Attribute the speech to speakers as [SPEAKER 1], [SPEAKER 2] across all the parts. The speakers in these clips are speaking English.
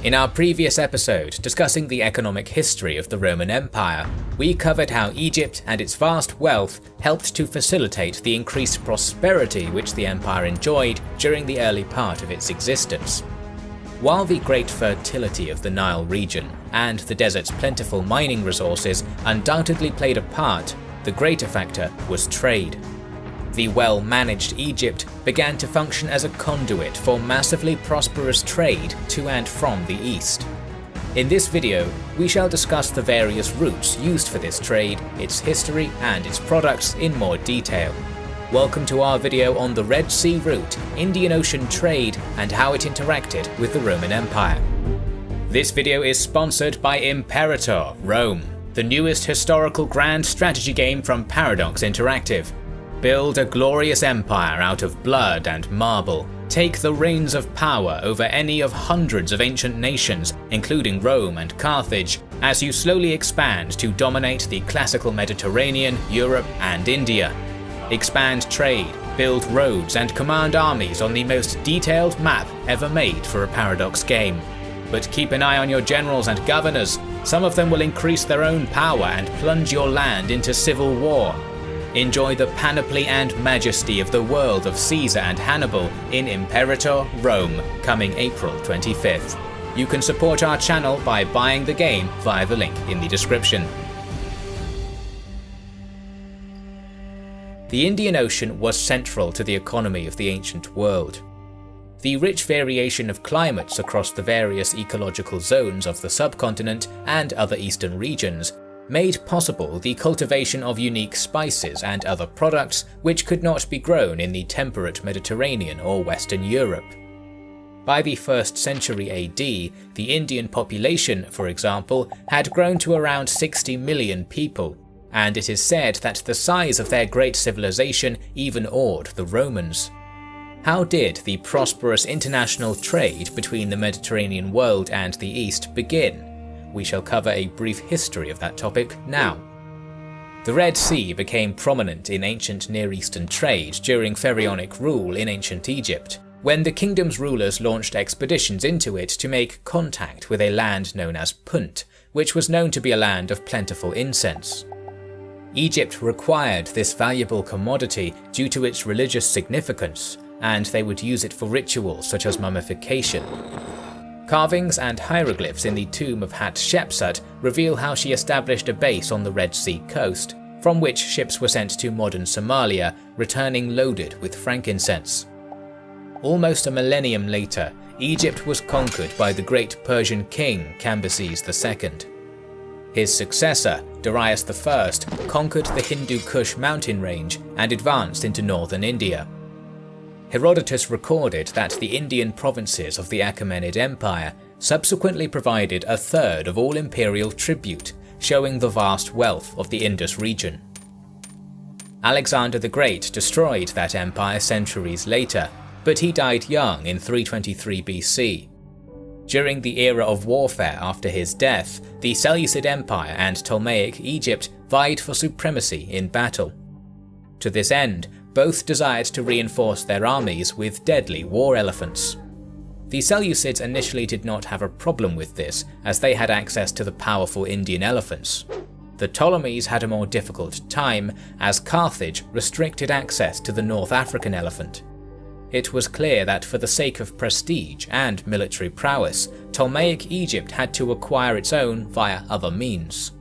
[SPEAKER 1] In our previous episode discussing the economic history of the Roman Empire, we covered how Egypt and its vast wealth helped to facilitate the increased prosperity which the empire enjoyed during the early part of its existence. While the great fertility of the Nile region and the desert's plentiful mining resources undoubtedly played a part, the greater factor was trade. The well-managed Egypt began to function as a conduit for massively prosperous trade to and from the east. In this video, we shall discuss the various routes used for this trade, its history and its products in more detail. Welcome to our video on the Red Sea route, Indian Ocean trade and how it interacted with the Roman Empire. This video is sponsored by Imperator Rome, the newest historical grand strategy game from Paradox Interactive. Build a glorious empire out of blood and marble. Take the reins of power over any of hundreds of ancient nations, including Rome and Carthage, as you slowly expand to dominate the classical Mediterranean, Europe, and India. Expand trade, build roads, and command armies on the most detailed map ever made for a Paradox game. But keep an eye on your generals and governors. Some of them will increase their own power and plunge your land into civil war. Enjoy the panoply and majesty of the world of Caesar and Hannibal in Imperator Rome, coming April 25th. You can support our channel by buying the game via the link in the description. The Indian Ocean was central to the economy of the ancient world. The rich variation of climates across the various ecological zones of the subcontinent and other eastern regions made possible the cultivation of unique spices and other products which could not be grown in the temperate Mediterranean or Western Europe. By the 1st century AD, the Indian population, for example, had grown to around 60 million people, and it is said that the size of their great civilization even awed the Romans. How did the prosperous international trade between the Mediterranean world and the East begin? We shall cover a brief history of that topic now. The Red Sea became prominent in ancient Near Eastern trade during pharaonic rule in ancient Egypt, when the kingdom's rulers launched expeditions into it to make contact with a land known as Punt, which was known to be a land of plentiful incense. Egypt required this valuable commodity due to its religious significance, and they would use it for rituals such as mummification. Carvings and hieroglyphs in the tomb of Hatshepsut reveal how she established a base on the Red Sea coast, from which ships were sent to modern Somalia, returning loaded with frankincense. Almost a millennium later, Egypt was conquered by the great Persian king Cambyses II. His successor, Darius I, conquered the Hindu Kush mountain range and advanced into northern India. Herodotus recorded that the Indian provinces of the Achaemenid Empire subsequently provided a third of all imperial tribute, showing the vast wealth of the Indus region. Alexander the Great destroyed that empire centuries later, but he died young in 323 BC. During the era of warfare after his death, the Seleucid Empire and Ptolemaic Egypt vied for supremacy in battle. To this end, both desired to reinforce their armies with deadly war elephants. The Seleucids initially did not have a problem with this, as they had access to the powerful Indian elephants. The Ptolemies had a more difficult time, as Carthage restricted access to the North African elephant. It was clear that for the sake of prestige and military prowess, Ptolemaic Egypt had to acquire its own via other means.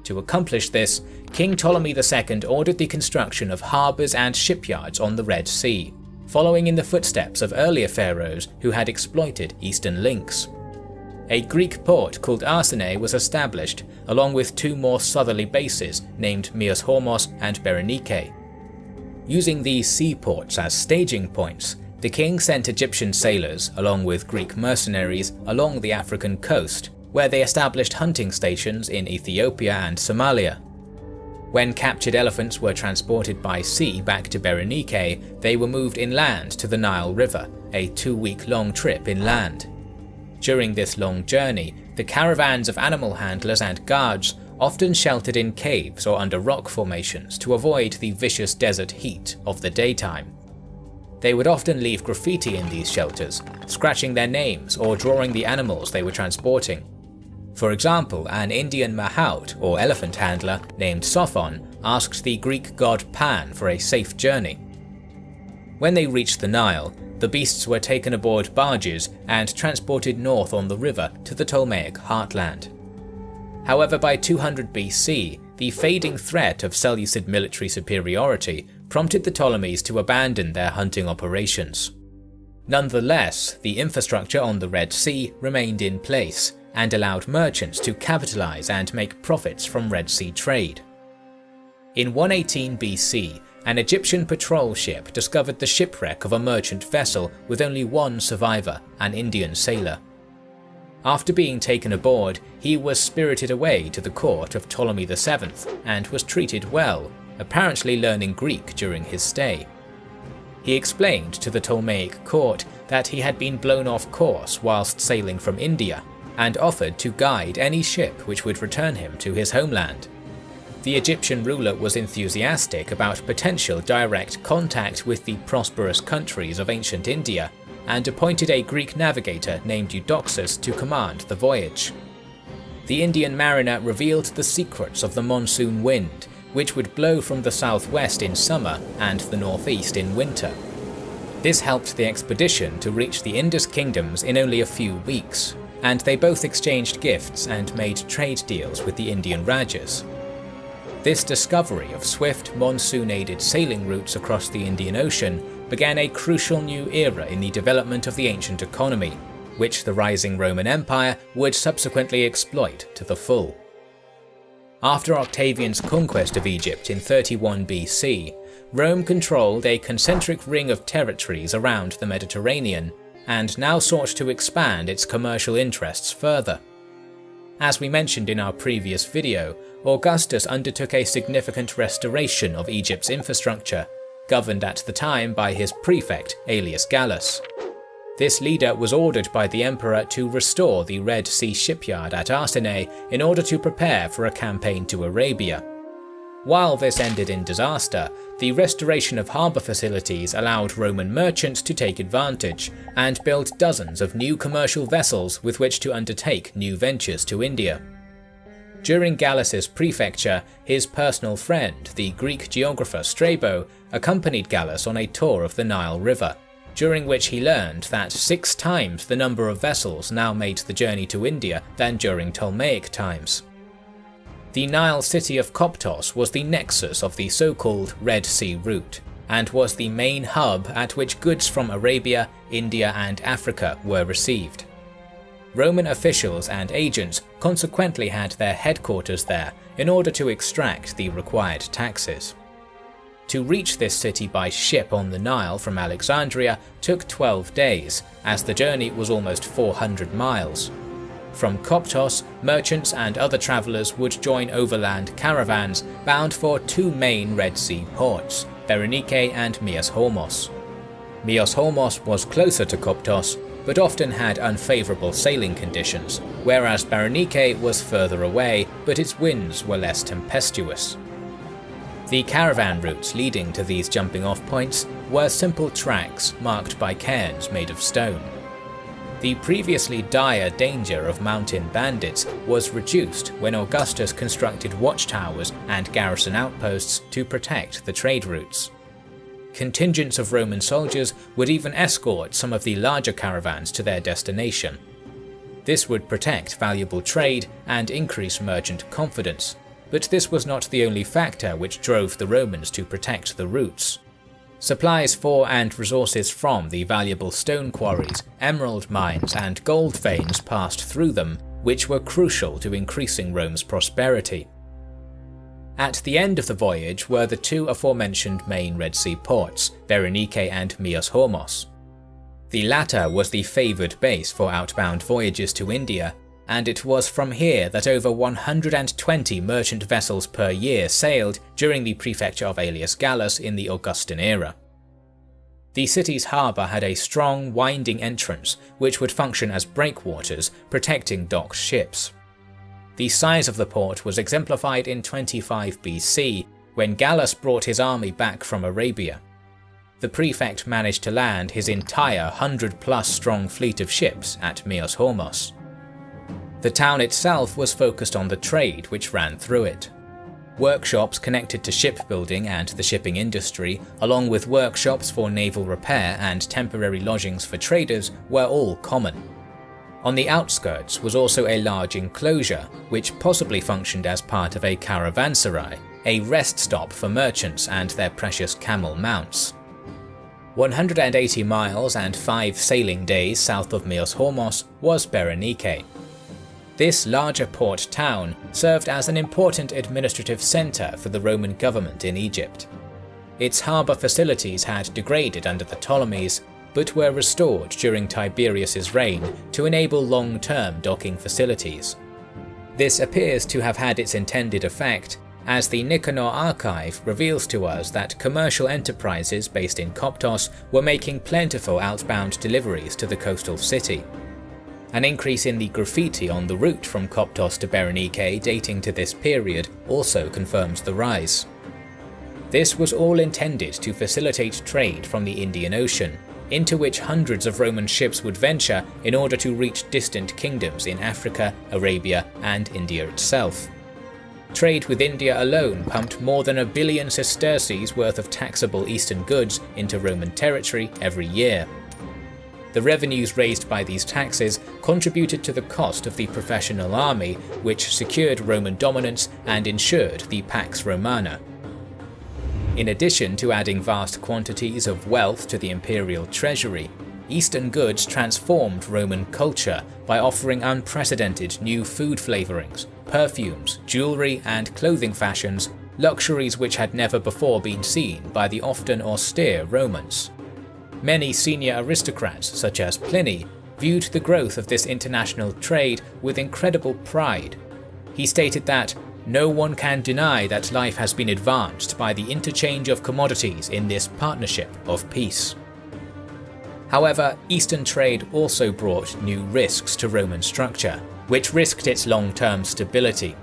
[SPEAKER 1] To accomplish this, King Ptolemy II ordered the construction of harbours and shipyards on the Red Sea, following in the footsteps of earlier pharaohs who had exploited eastern links. A Greek port called Arsinoe was established, along with two more southerly bases named Myos Hormos and Berenike. Using these seaports as staging points, the king sent Egyptian sailors, along with Greek mercenaries, along the African coast, where they established hunting stations in Ethiopia and Somalia. When captured elephants were transported by sea back to Berenike, they were moved inland to the Nile River, a 2-week-long trip inland. During this long journey, the caravans of animal handlers and guards often sheltered in caves or under rock formations to avoid the vicious desert heat of the daytime. They would often leave graffiti in these shelters, scratching their names or drawing the animals they were transporting. For example, an Indian mahout or elephant handler named Sophon asked the Greek god Pan for a safe journey. When they reached the Nile, the beasts were taken aboard barges and transported north on the river to the Ptolemaic heartland. However, by 200 BC, the fading threat of Seleucid military superiority prompted the Ptolemies to abandon their hunting operations. Nonetheless, the infrastructure on the Red Sea remained in place and allowed merchants to capitalize and make profits from Red Sea trade. In 118 BC, an Egyptian patrol ship discovered the shipwreck of a merchant vessel with only one survivor, an Indian sailor. After being taken aboard, he was spirited away to the court of Ptolemy VII and was treated well, apparently learning Greek during his stay. He explained to the Ptolemaic court that he had been blown off course whilst sailing from India, and offered to guide any ship which would return him to his homeland. The Egyptian ruler was enthusiastic about potential direct contact with the prosperous countries of ancient India, and appointed a Greek navigator named Eudoxus to command the voyage. The Indian mariner revealed the secrets of the monsoon wind, which would blow from the southwest in summer and the northeast in winter. This helped the expedition to reach the Indus kingdoms in only a few weeks, and they both exchanged gifts and made trade deals with the Indian Rajas. This discovery of swift, monsoon-aided sailing routes across the Indian Ocean began a crucial new era in the development of the ancient economy, which the rising Roman Empire would subsequently exploit to the full. After Octavian's conquest of Egypt in 31 BC, Rome controlled a concentric ring of territories around the Mediterranean, and now sought to expand its commercial interests further. As we mentioned in our previous video, Augustus undertook a significant restoration of Egypt's infrastructure, governed at the time by his prefect Aelius Gallus. This leader was ordered by the emperor to restore the Red Sea shipyard at Arsinoe in order to prepare for a campaign to Arabia. While this ended in disaster, the restoration of harbour facilities allowed Roman merchants to take advantage and build dozens of new commercial vessels with which to undertake new ventures to India. During Gallus's prefecture, his personal friend, the Greek geographer Strabo, accompanied Gallus on a tour of the Nile River, during which he learned that 6 times the number of vessels now made the journey to India than during Ptolemaic times. The Nile city of Koptos was the nexus of the so-called Red Sea route, and was the main hub at which goods from Arabia, India and Africa were received. Roman officials and agents consequently had their headquarters there in order to extract the required taxes. To reach this city by ship on the Nile from Alexandria took 12 days, as the journey was almost 400 miles. From Koptos, merchants and other travellers would join overland caravans bound for 2 main Red Sea ports, Berenike and Myos Hormos. Myos Hormos was closer to Koptos, but often had unfavourable sailing conditions, whereas Berenike was further away, but its winds were less tempestuous. The caravan routes leading to these jumping-off points were simple tracks marked by cairns made of stone. The previously dire danger of mountain bandits was reduced when Augustus constructed watchtowers and garrison outposts to protect the trade routes. Contingents of Roman soldiers would even escort some of the larger caravans to their destination. This would protect valuable trade and increase merchant confidence, but this was not the only factor which drove the Romans to protect the routes. Supplies for and resources from the valuable stone quarries, emerald mines and gold veins passed through them, which were crucial to increasing Rome's prosperity. At the end of the voyage were the 2 aforementioned main Red Sea ports, Berenike and Myos Hormos. The latter was the favoured base for outbound voyages to India, and it was from here that over 120 merchant vessels per year sailed during the prefecture of Aelius Gallus in the Augustan era. The city's harbour had a strong, winding entrance which would function as breakwaters, protecting docked ships. The size of the port was exemplified in 25 BC, when Gallus brought his army back from Arabia. the prefect managed to land his entire 100+ strong fleet of ships at Myos Hormos. The town itself was focused on the trade which ran through it. Workshops connected to shipbuilding and the shipping industry, along with workshops for naval repair and temporary lodgings for traders, were all common. On the outskirts was also a large enclosure, which possibly functioned as part of a caravanserai, a rest stop for merchants and their precious camel mounts. 180 miles and 5 sailing days south of Myos Hormos was Berenike. This larger port town served as an important administrative centre for the Roman government in Egypt. Its harbour facilities had degraded under the Ptolemies, but were restored during Tiberius's reign to enable long-term docking facilities. This appears to have had its intended effect, as the Nicanor archive reveals to us that commercial enterprises based in Koptos were making plentiful outbound deliveries to the coastal city. An increase in the graffiti on the route from Koptos to Berenike dating to this period also confirms the rise. This was all intended to facilitate trade from the Indian Ocean, into which hundreds of Roman ships would venture in order to reach distant kingdoms in Africa, Arabia, and India itself. Trade with India alone pumped more than 1 billion sesterces worth of taxable Eastern goods into Roman territory every year. The revenues raised by these taxes contributed to the cost of the professional army, which secured Roman dominance and ensured the Pax Romana. In addition to adding vast quantities of wealth to the imperial treasury, Eastern goods transformed Roman culture by offering unprecedented new food flavourings, perfumes, jewellery and clothing fashions, luxuries which had never before been seen by the often austere Romans. Many senior aristocrats, such as Pliny, viewed the growth of this international trade with incredible pride. He stated that, "No one can deny that life has been advanced by the interchange of commodities in this partnership of peace." However, Eastern trade also brought new risks to Roman structure, which risked its long-term stability.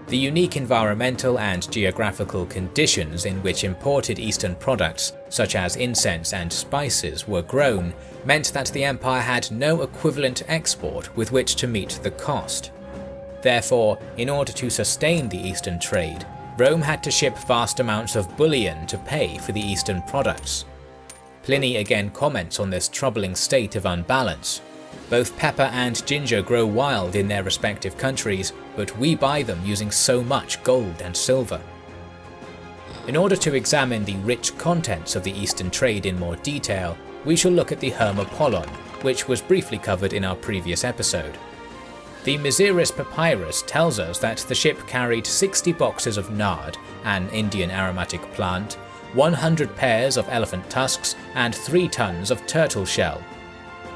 [SPEAKER 1] The unique environmental and geographical conditions in which imported Eastern products, such as incense and spices, were grown, meant that the empire had no equivalent export with which to meet the cost. Therefore, in order to sustain the Eastern trade, Rome had to ship vast amounts of bullion to pay for the Eastern products. Pliny again comments on this troubling state of unbalance. Both pepper and ginger grow wild in their respective countries, but we buy them using so much gold and silver. In order to examine the rich contents of the Eastern trade in more detail, we shall look at the Hermopollon, which was briefly covered in our previous episode. The Misiris Papyrus tells us that the ship carried 60 boxes of nard, an Indian aromatic plant, 100 pairs of elephant tusks, and 3 tons of turtle shell.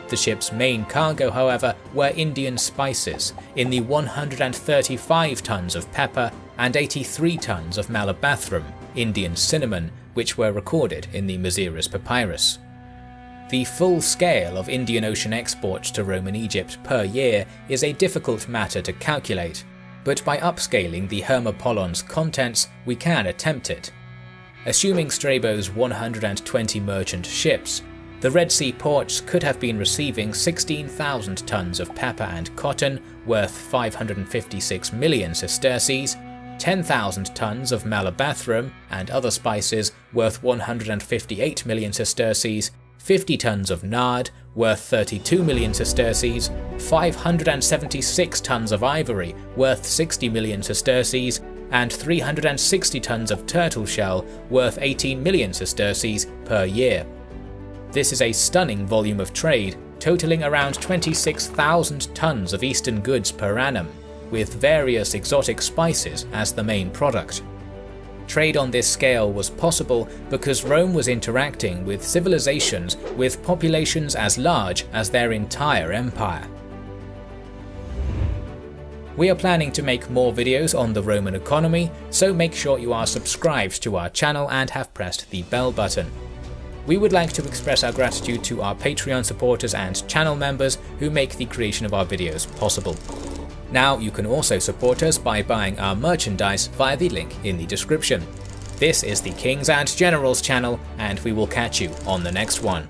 [SPEAKER 1] The ship's main cargo, however, were Indian spices, in the 135 tons of pepper and 83 tons of malabathrum, Indian cinnamon, which were recorded in the Misiris Papyrus. The full scale of Indian Ocean exports to Roman Egypt per year is a difficult matter to calculate, but by upscaling the Hermopollon's contents we can attempt it. Assuming Strabo's 120 merchant ships, the Red Sea ports could have been receiving 16,000 tons of pepper and cotton worth 556 million sesterces, 10,000 tons of malabathrum and other spices worth 158 million sesterces, 50 tons of nard worth 32 million sesterces, 576 tons of ivory worth 60 million sesterces, and 360 tons of turtle shell worth 18 million sesterces per year. This is a stunning volume of trade, totaling around 26,000 tons of Eastern goods per annum, with various exotic spices as the main product. Trade on this scale was possible because Rome was interacting with civilizations with populations as large as their entire empire. We are planning to make more videos on the Roman economy, so make sure you are subscribed to our channel and have pressed the bell button. We would like to express our gratitude to our Patreon supporters and channel members who make the creation of our videos possible. Now you can also support us by buying our merchandise via the link in the description. This is the Kings and Generals channel, and we will catch you on the next one.